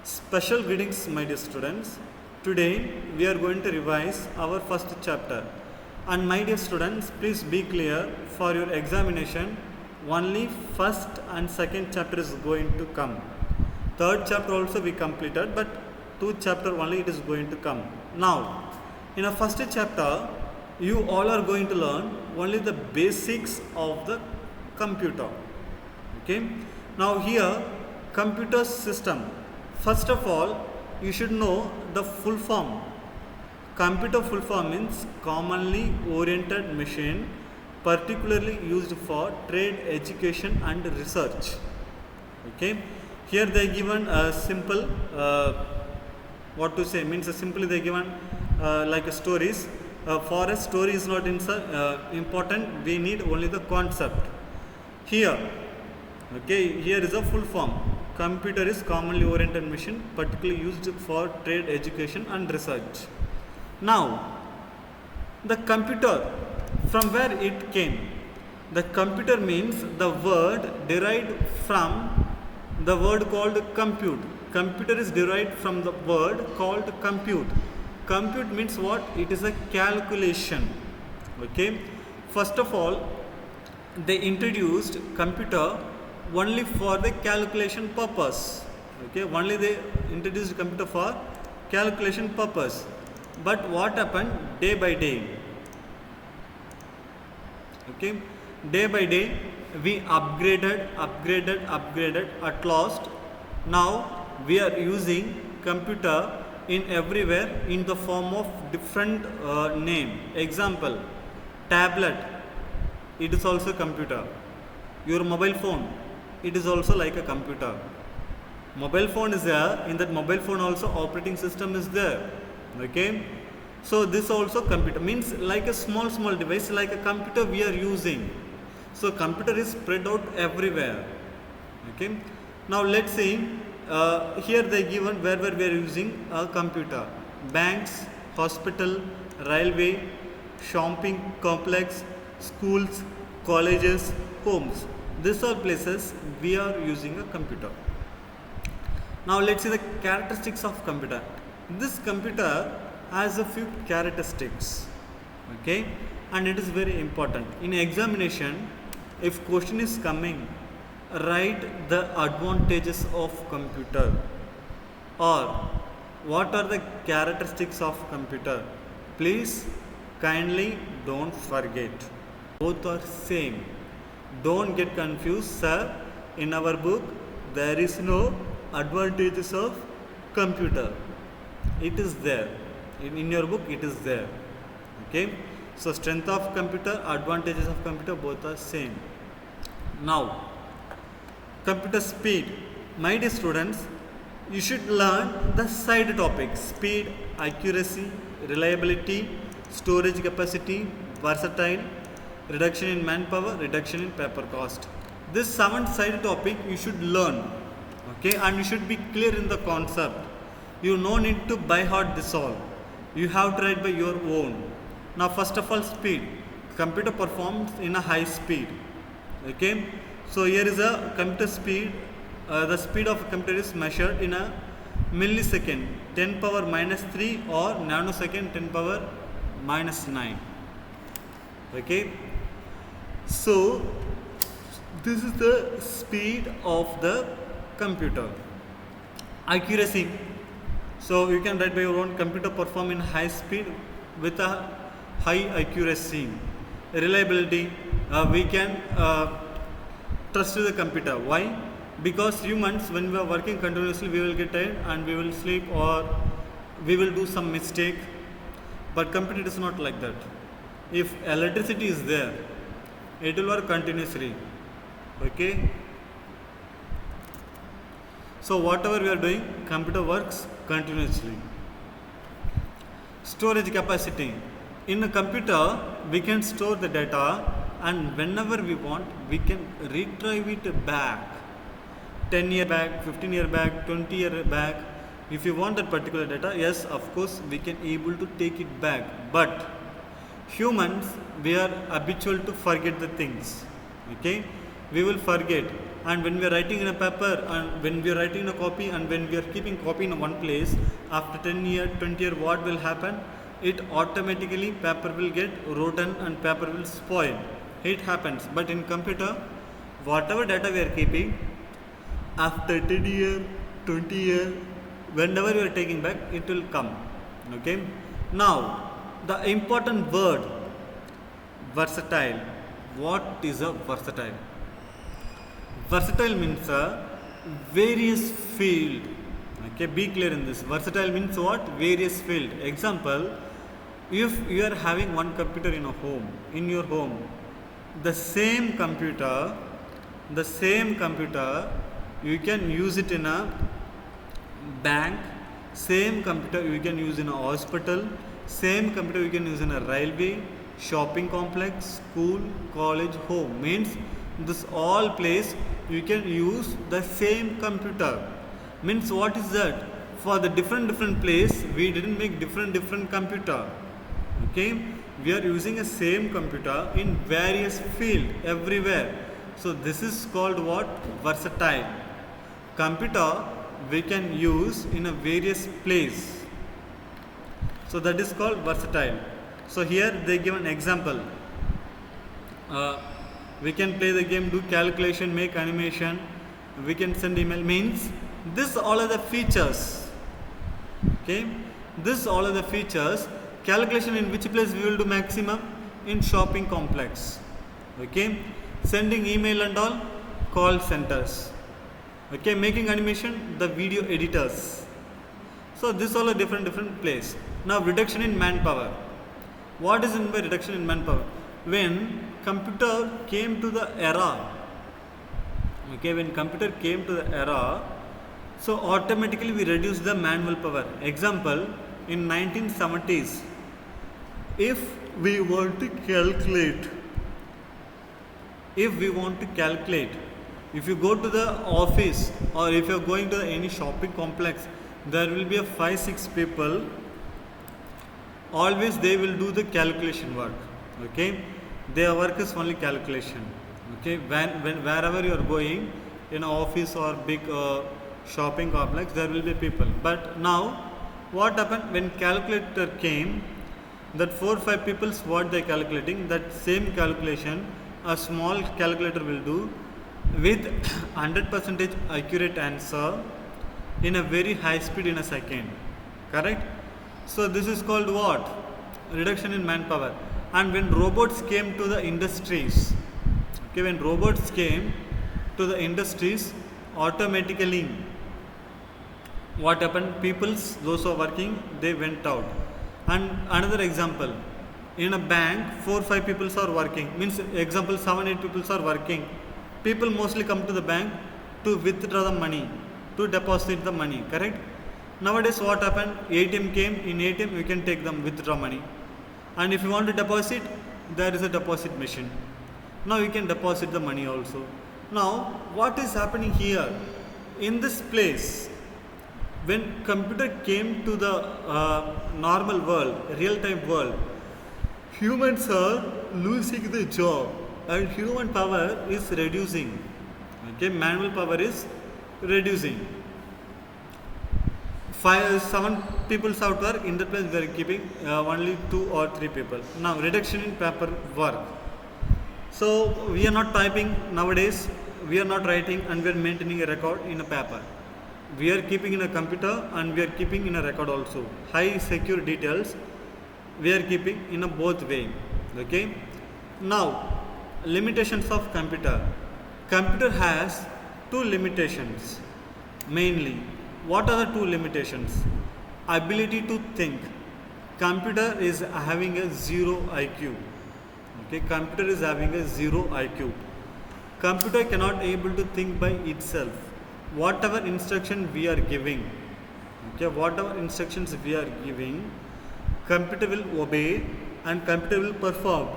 Special greetings, my dear students. Today we are going to revise our first chapter. And my dear students, please be clear, for your examination only first and second chapter is going to come. Third chapter also we completed, but two chapter only it is going to come. Now, in a first chapter, you all are going to learn only the basics of the computer. Okay. Now here, computer system. First of all, you should know the full form. Computer full form means commonly oriented machine, particularly used for trade, education and research. Okay. Here they given a simple, simply they given like a stories. For a story is not important, we need only the concept. Here, okay, here is a full form. Computer is commonly oriented machine, particularly used for trade, education and research. Now, the computer, from where it came? The computer means the word derived from the word called compute. Computer is derived from the word called compute. Compute means what? It is a calculation. Okay. First of all, they introduced computer only for the calculation purpose. Okay. Only they introduced computer for calculation purpose. But what happened? Day by day. Okay. Day by day, we upgraded. At last, now we are using computer in everywhere in the form of different name. Example, tablet, it is also computer. Your mobile phone, it is also like a computer. Mobile phone is there, in that mobile phone also operating system is there. Okay, so this also computer means like a small device, like a computer we are using. So computer is spread out everywhere. Okay, now let's see. Here they given where we are using a computer. Banks, hospital, railway, shopping complex, schools, colleges, homes. These are places we are using a computer. Now let's see the characteristics of computer. This computer has a few characteristics. Okay, and it is very important. In examination, if question is coming, write the advantages of computer or what are the characteristics of computer. Please kindly don't forget. Both are same. Don't get confused, sir. In our book, there is no advantages of computer. It is there. In your book, it is there. Okay. So strength of computer, advantages of computer, both are same. Now, computer speed. My dear students, you should learn the side topics: speed, accuracy, reliability, storage capacity, versatile, reduction in manpower, reduction in paper cost. This 7 side topic you should learn. Okay, and you should be clear in the concept. You no need to by heart this all. You have to write by your own. Now, first of all, speed. Computer performs in a high speed. Okay. So here is a computer speed. The speed of a computer is measured in a millisecond, 10 power minus 3 or nanosecond, 10 power minus 9. Okay. So this is the speed of the computer. Accuracy. So you can write by your own. Computer perform in high speed with a high accuracy. Reliability. We can trust the computer. Why? Because humans, when we are working continuously, we will get tired and we will sleep or we will do some mistake. But computer is not like that. If electricity is there, it will work continuously. Okay. So whatever we are doing, computer works continuously. Storage capacity. In a computer, we can store the data and whenever we want, we can retrieve it back. 10 year back, 15 year back, 20 year back. If you want that particular data, yes, of course, we can able to take it back. But humans, we are habitual to forget the things. Okay, we will forget and when we are writing in a paper, and when we are writing in a copy, and when we are keeping copy in one place, after 10 year 20 year, what will happen? It automatically paper will get rotten and paper will spoil. It happens. But in computer, whatever data we are keeping, after 10 year 20 year, whenever you are taking back, it will come. Okay. Now the important word, versatile. What is a versatile? Versatile means a various field. Okay, be clear in this. Versatile means what? Various field. Example, if you are having one computer in a home, in your home, the same computer you can use it in a bank, same computer you can use in a hospital, same computer you can use in a railway, shopping complex, school, college, home. Means this all place you can use the same computer. Means what is that? For the different place, we didn't make different computer. Okay, we are using a same computer in various field everywhere. So this is called what? Versatile. Computer we can use in a various place. So that is called versatile. So here they give an example. We can play the game, do calculation, make animation, we can send email. Means this all are the features. Okay, this all are the features. Calculation in which place we will do maximum? In shopping complex. Okay, sending email and all, call centers. Okay, making animation, the video editors. So this all are different place. Now reduction in manpower. What is meant by reduction in manpower? When computer came to the era, okay, when computer came to the era, so automatically we reduce the manual power. Example, in 1970s, if we want to calculate, if you go to the office or if you are going to any shopping complex, there will be a 5-6 people. Always they will do the calculation work. Okay, their work is only calculation. Okay, when wherever you are going, in office or big shopping complex, there will be people. But now what happened? When calculator came, that 4-5 people what they are calculating, that same calculation a small calculator will do with 100% accurate answer in a very high speed in a second. Correct? So this is called what? Reduction in manpower. And when robots came to the industries, okay, when robots came to the industries, automatically what happened? Peoples, those who are working, they went out. And another example, in a bank 4-5 people are working. Means example 7-8 people are working. People mostly come to the bank to withdraw the money, to deposit the money. Correct? Nowadays what happened? ATM came. In ATM you can take them, withdraw money. And if you want to deposit, there is a deposit machine. Now you can deposit the money also. Now what is happening here? In this place, when computer came to the normal world, real-time world, humans are losing the job and human power is reducing. Okay, manual power is reducing. 5-7 people out work, in the place we are keeping only 2 or 3 people. Now reduction in paper work. So we are not typing nowadays, we are not writing, and we are maintaining a record in a paper. We are keeping in a computer and we are keeping in a record also. High secure details we are keeping in a both way. Okay. Now limitations of computer. Computer has 2 limitations mainly. What are the 2 limitations? Ability to think. Computer is having a 0 IQ. Okay, computer is having a 0 IQ. Computer cannot able to think by itself. Whatever instruction we are giving, okay, whatever instructions we are giving, computer will obey and computer will perform.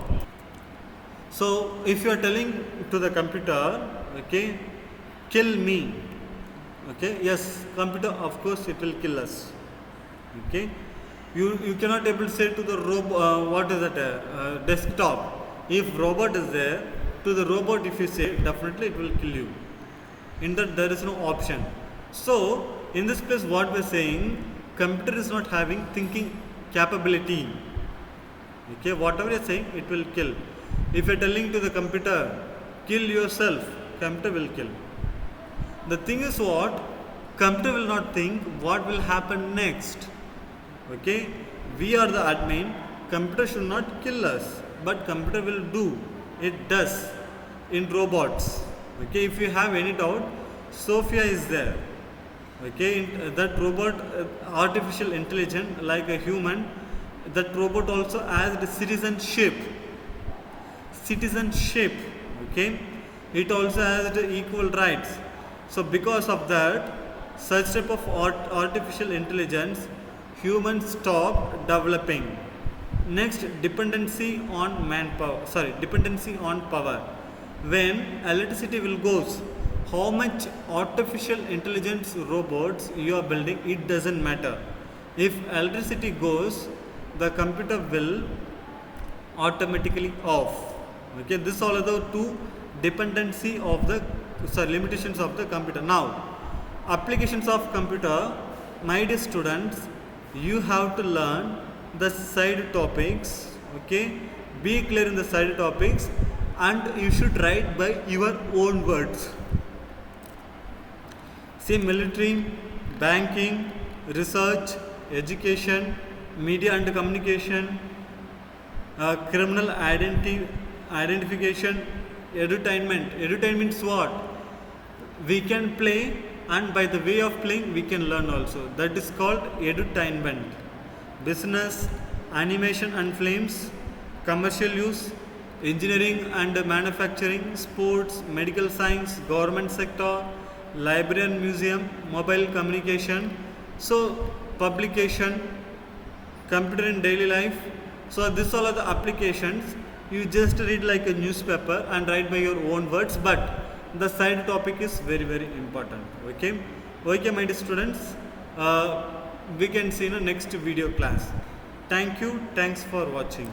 So if you are telling to the computer, okay, kill me, okay, yes, computer of course it will kill us. Okay, you cannot able to say to the robot, what is that, desktop. If robot is there, to the robot if you say, definitely it will kill you. In that there is no option. So in this place what we're saying, computer is not having thinking capability. Okay, whatever you're saying, it will kill. If you're telling to the computer, kill yourself, computer will kill. The thing is what? Computer will not think what will happen next. Okay, we are the admin. Computer should not kill us, but computer will do. It does in robots. Okay, if you have any doubt, Sophia is there. Okay, that robot, artificial intelligence like a human, that robot also has the citizenship. Okay, it also has the equal rights. So because of that, such type of artificial intelligence, humans stop developing. Next, dependency on manpower. Dependency on power. When electricity will goes, how much artificial intelligence robots you are building, it doesn't matter. If electricity goes, the computer will automatically off. Okay, this all are the two dependency of the limitations of the computer. Now, applications of computer, my dear students, you have to learn the side topics. Okay, be clear in the side topics, and you should write by your own words. See, military, banking, research, education, media and communication, criminal identification, edutainment. Edutainment is what? We can play, and by the way of playing we can learn also. That is called edutainment. Business, animation and films, commercial use, engineering and manufacturing, sports, medical science, government sector, library and museum, mobile communication, so publication, computer in daily life. So this all are the applications. You just read like a newspaper and write by your own words, but the side topic is very important. Okay, my dear students, we can see in the next video class. Thank you, thanks for watching.